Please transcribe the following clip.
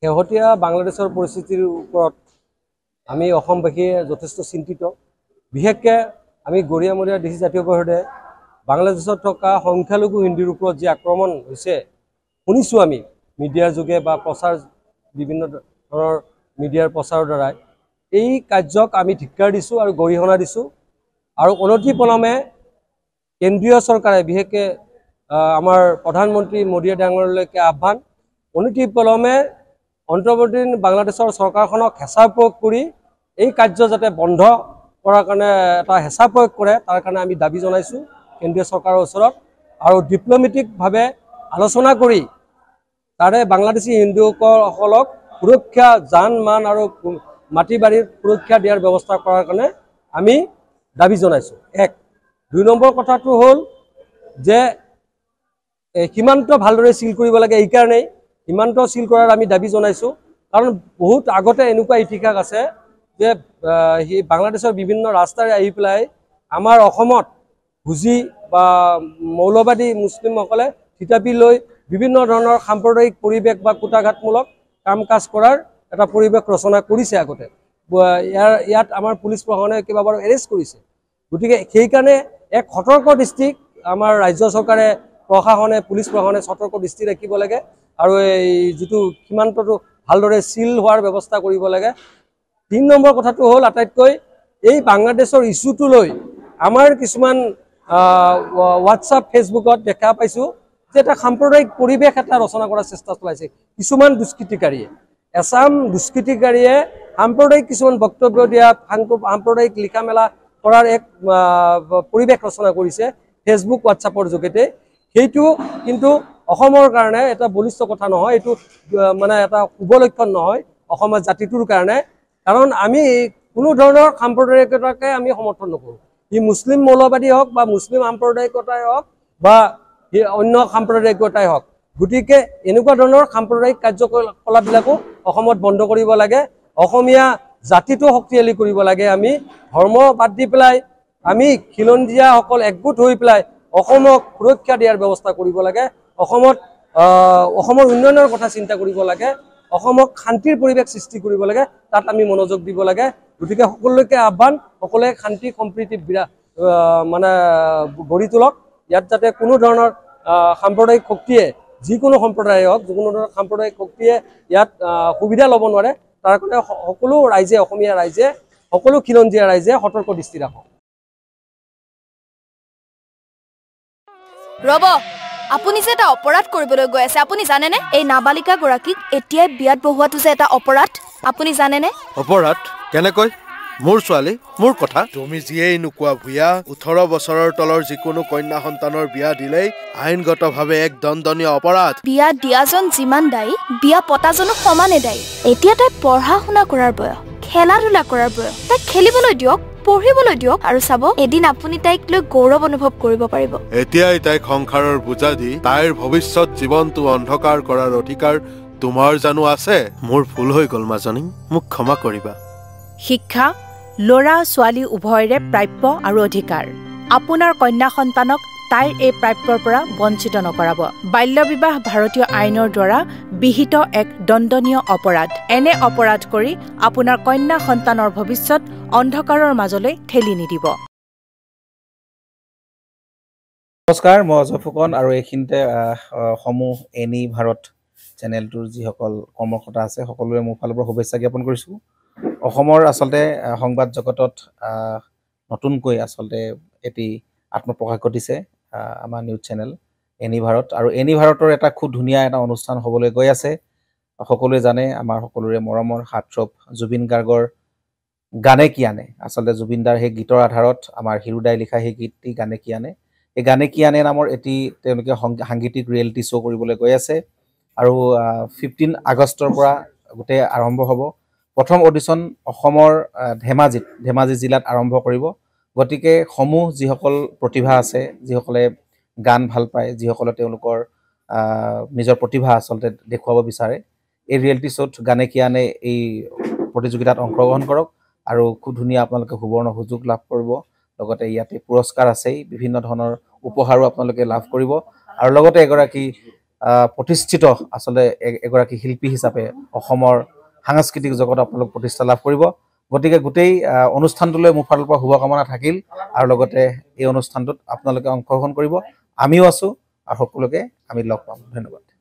শেহতীয়া বাংলাদেশৰ পৰিস্থিতিৰ ওপৰত আমি অসমবাসীয়ে যথেষ্ট চিন্তিত। বিশেষকৈ আমি গৰিয়ামৰীয়া ডিচি জাতীয় পৰিষদে বাংলাদেশত থকা সংখ্যালঘু হিন্দুৰ ওপৰত যি আক্ৰমণ হৈছে শুনিছোঁ আমি মিডিয়াৰ যোগে বা প্ৰচাৰ বিভিন্ন ধৰণৰ মিডিয়াৰ প্ৰচাৰৰ দ্বাৰাই এই কাৰ্যক আমি ধিক্কাৰ দিছোঁ আৰু গৰিহণা দিছোঁ। আৰু অনতিপলমে কেন্দ্ৰীয় চৰকাৰে বিশেষকৈ আমাৰ প্ৰধানমন্ত্ৰী মোদী ডাঙৰলৈকে আহ্বান, অনতিপলমে অন্তৰ্বৰ্তীকালীন বাংলাদেশৰ চৰকাৰখনক হেঁচা প্ৰয়োগ কৰি এই কাৰ্য যাতে বন্ধ কৰাৰ কাৰণে এটা হেঁচা প্ৰয়োগ কৰে, তাৰ কাৰণে আমি দাবী জনাইছোঁ কেন্দ্ৰীয় চৰকাৰৰ ওচৰত। আৰু ডিপ্ল'মেটিকভাৱে আলোচনা কৰি তাৰে বাংলাদেশী হিন্দুসকলক সুৰক্ষা, যান মান আৰু মাটি বাৰীৰ সুৰক্ষা দিয়াৰ ব্যৱস্থা কৰাৰ কাৰণে আমি দাবী জনাইছোঁ। 1 2 নম্বৰ কথাটো হ'ল যে সীমান্ত ভালদৰে চিল কৰিব লাগে। এইকাৰণেই সীমান্ত চিল কৰাৰ আমি দাবী জনাইছোঁ, কাৰণ বহুত আগতে এনেকুৱা ইতিহাস আছে যে বাংলাদেশৰ বিভিন্ন ৰাস্তাৰে আহি পেলাই আমাৰ অসমত হুজি বা মৌলবাদী মুছলিমসকলে থিতাপি লৈ বিভিন্ন ধৰণৰ সাম্প্ৰদায়িক পৰিৱেশ বা কুটাঘাতমূলক কাম কাজ কৰাৰ এটা পৰিৱেশ ৰচনা কৰিছে। আগতে ইয়াত আমাৰ পুলিচ প্ৰশাসনে কেইবাবাৰো এৰেষ্ট কৰিছে। গতিকে সেইকাৰণে এক সতৰ্ক দৃষ্টি আমাৰ ৰাজ্য চৰকাৰে, প্ৰশাসনে, পুলিচ প্ৰশাসনে সতৰ্ক দৃষ্টি ৰাখিব লাগে আৰু এই যিটো সীমান্তটো ভালদৰে চিল হোৱাৰ ব্যৱস্থা কৰিব লাগে। 3 নম্বৰ কথাটো হ'ল আটাইতকৈ এই বাংলাদেশৰ ইছ্যুটো লৈ আমাৰ কিছুমান হোৱাটছআপ, ফেচবুকত দেখা পাইছোঁ যে এটা সাম্প্ৰদায়িক পৰিৱেশ এটা ৰচনা কৰাৰ চেষ্টা চলাইছে কিছুমান দুষ্কৃতিকাৰীয়ে। এছাম দুষ্কৃতিকাৰীয়ে সাম্প্ৰদায়িক কিছুমান বক্তব্য দিয়া, সাম্প্ৰদায়িক লিখা মেলা কৰাৰ এক পৰিৱেশ ৰচনা কৰিছে ফেচবুক, হোৱাটছআপৰ যোগেদি। সেইটো কিন্তু অসমৰ কাৰণে এটা বলিষ্ঠ কথা নহয়, এইটো মানে এটা শুভ লক্ষণ নহয় অসমৰ জাতিটোৰ কাৰণে। কাৰণ আমি কোনো ধৰণৰ সাম্প্ৰদায়িকতাকে আমি সমৰ্থন নকৰোঁ। ই মুছলিম মৌলবাদী হওক বা মুছলিম সাম্প্ৰদায়িকতাই হওক বা অন্য সাম্প্ৰদায়িকতাই হওক। গতিকে এনেকুৱা ধৰণৰ সাম্প্ৰদায়িক কাৰ্যকলাপবিলাকো অসমত বন্ধ কৰিব লাগে। অসমীয়া জাতিটো শক্তিশালী কৰিব লাগে। আমি ধৰ্ম বাদ দি পেলাই আমি খিলঞ্জীয়াসকল একগোট হৈ পেলাই অসমক সুৰক্ষা দিয়াৰ ব্যৱস্থা কৰিব লাগে। অসমৰ উন্নয়নৰ কথা চিন্তা কৰিব লাগে। অসমক শান্তিৰ পৰিৱেশ সৃষ্টি কৰিব লাগে, তাত আমি মনোযোগ দিব লাগে। গতিকে সকলোকে আহ্বান, সকলোৱে শান্তি সম্প্ৰীতি মানে গঢ়ি তোলক। ইয়াত যাতে কোনো ধৰণৰ সাম্প্ৰদায়িক শক্তিয়ে, যিকোনো সম্প্ৰদায় হওক, যিকোনো ধৰণৰ সাম্প্ৰদায়িক শক্তিয়ে ইয়াত সুবিধা ল'ব নোৱাৰে, তাৰ কাৰণে সকলো ৰাইজে, অসমীয়া ৰাইজে, সকলো খিলঞ্জীয়া ৰাইজে সতৰ্ক দৃষ্টি ৰাখক। ৰব, আপুনি যে এটা অপৰাধ কৰিবলৈ গৈ আছে, আপুনি জানেনে? এই নাবালিকা গৰাকীক এতিয়াই বিয়াত বহোৱাটো যে এটা অপৰাধ, আপুনি জানেনে? অপৰাধ কেনেকৈ? মোৰ ছোৱালী, মোৰ কথা। তুমি যিয়েই নোকোৱা ভূঞা, 18 বছৰৰ তলৰ যিকোনো কন্যা সন্তানৰ বিয়া দিলেই আইনগতভাৱে এক দণ্ডনীয় অপৰাধ। বিয়া দিয়াজন যিমান দায়ী, বিয়া পতাজনো সমানে দায়ী। এতিয়া তাই পঢ়া শুনা কৰাৰ বয়স, খেলা ধূলা কৰাৰ বয়স। তাইক খেলিবলৈ দিয়ক, পঢ়িবলৈ দিয়ক, আৰু চাব এদিন আপুনি তাইক লৈ গৌৰৱ অনুভৱ কৰিব পাৰিব। এতিয়াই তাইক সংসাৰৰ বোজা দি তাইৰ ভৱিষ্যত জীৱনটো অন্ধকাৰ কৰাৰ অধিকাৰ তোমাৰ জানো আছে? মোৰ ভুল হৈ গ'ল মাজনী, মোক ক্ষমা কৰিবা। শিক্ষা ল'ৰা ছোৱালী উভয়ৰে প্ৰাপ্য আৰু অধিকাৰ। আপোনাৰ কন্যা সন্তানক তাইৰ এই প্ৰাপ্যৰ পৰা বঞ্চিত নকৰাব। বাল্য বিবাহ ভাৰতীয় আইনৰ দ্বাৰা বিহিত এক দণ্ডনীয় অপৰাধ। এনে অপৰাধ কৰি আপোনাৰ কন্যা সন্তানৰ ভৱিষ্যত অন্ধকাৰৰ মাজলৈ ঠেলি নিদিব। নমস্কাৰ, মই অজয় ফুকন আৰু এইখিনিতে সমূহ এনি ভাৰত চেনেলটোৰ যিসকল কৰ্মকৰ্তা আছে সকলোৰে মোৰ ফালৰ পৰা শুভেচ্ছা জ্ঞাপন কৰিছোঁ। অসমৰ আচলতে সংবাদ জগতত নতুনকৈ আচলতে এটি আত্মপ্ৰকাশ ঘটিছে আমাৰ নিউজ চেনেল এনি ভাৰত। আৰু এনি ভাৰতৰ এটা খুব ধুনীয়া এটা অনুষ্ঠান হ'বলৈ গৈ আছে। সকলোৱে জানে, আমাৰ সকলোৰে মৰমৰ হাৰ্টথ্ৰব জুবিন গাৰ্গৰ গানে কি আনে, আচলতে জুবিনদাৰ সেই গীতৰ আধাৰত আমাৰ হিৰুদাই লিখা সেই গীতটি গানে কি আনে, এই গানে কি আনে নামৰ এটি তেওঁলোকে সাংগীতিক ৰিয়েলিটি শ্ব' কৰিবলৈ গৈ আছে। আৰু 15 আগষ্টৰ পৰা গোটেই আৰম্ভ হ'ব। প্ৰথম অডিশ্যন অসমৰ ধেমাজি জিলাত আৰম্ভ কৰিব। গতিকে সমূহ যিসকল প্ৰতিভা আছে, যিসকলে গান ভাল পায়, যিসকলে তেওঁলোকৰ নিজৰ প্ৰতিভা আচলতে দেখুৱাব বিচাৰে, এই ৰিয়েলিটি শ্ব'ত গানে কি আনে এই প্ৰতিযোগিতাত অংশগ্ৰহণ কৰক আৰু খুব ধুনীয়া আপোনালোকে সুবৰ্ণ সুযোগ লাভ কৰিব। লগতে ইয়াতে পুৰস্কাৰ আছেই, বিভিন্ন ধৰণৰ উপহাৰো আপোনালোকে লাভ কৰিব। আৰু লগতে এগৰাকী প্ৰতিষ্ঠিত আচলতে এগৰাকী শিল্পী হিচাপে অসমৰ সাংস্কৃতিক জগতত আপোনালোক প্ৰতিষ্ঠা লাভ কৰিব গতিকে গোটেই অনুষ্ঠানটোলৈ মোৰ ফালৰ পৰা শুভকামনা থাকিল আৰু লগতে এই অনুষ্ঠানটোত আপোনালোকে অংশগ্ৰহণ কৰিব আমিও আছো আৰু সকলোকে আমি লগ পাম ধন্যবাদ